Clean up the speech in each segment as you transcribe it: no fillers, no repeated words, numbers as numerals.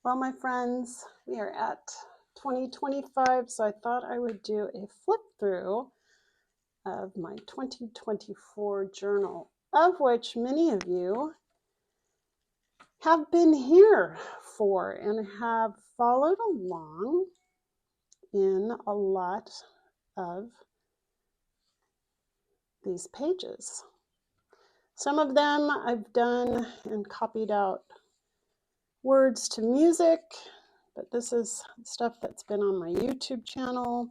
Well, my friends, we are at 2025, so I thought I would do a flip through of my 2024 journal, of which many of you have been here for and have followed along in a lot of these pages. Some of them I've done and copied out words to music, but this is stuff that's been on my YouTube channel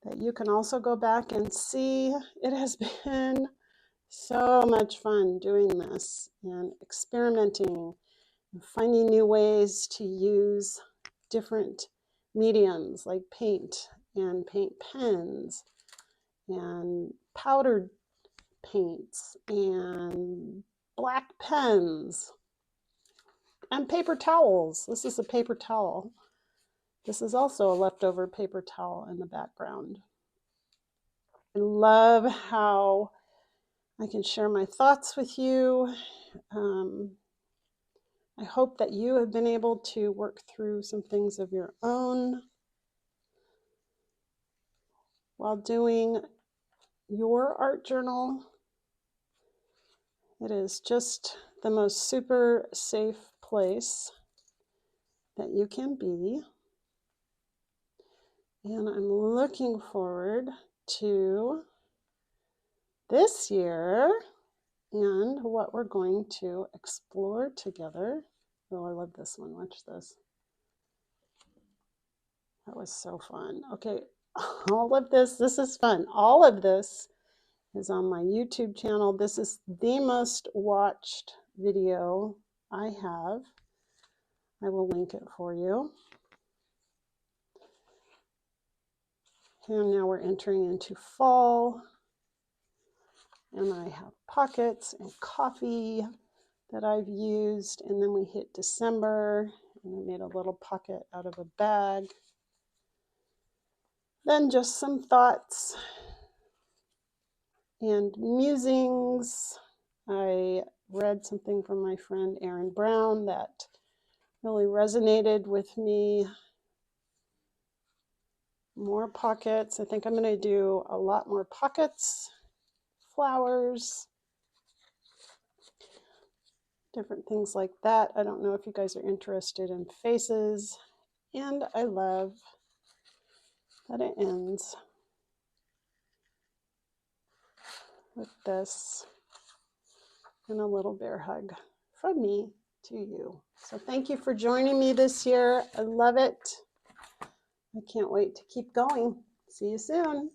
that you can also go back and see. It has been so much fun doing this and experimenting and finding new ways to use different mediums like paint and paint pens and powdered paints and black pens and paper towels. This is a paper towel. This is also a leftover paper towel in the background. I love how I can share my thoughts with you. I hope that you have been able to work through some things of your own while doing your art journal. It is just the most super safe place that you can be. And I'm looking forward to this year and what we're going to explore together. Oh, I love this one. Watch this. That was so fun. Okay, all of this is fun. All of this is on my YouTube channel. This is the most watched video I have. I will link it for you. And now we're entering into fall. And I have pockets and coffee that I've used. And then we hit December, and I made a little pocket out of a bag. Then just some thoughts and musings. I read something from my friend Erin Brown that really resonated with me. More pockets. I think I'm going to do a lot more pockets, flowers, different things like that. I don't know if you guys are interested in faces. And I love that it ends with this and a little bear hug from me to you. So thank you for joining me this year. I love it. I can't wait to keep going. See you soon.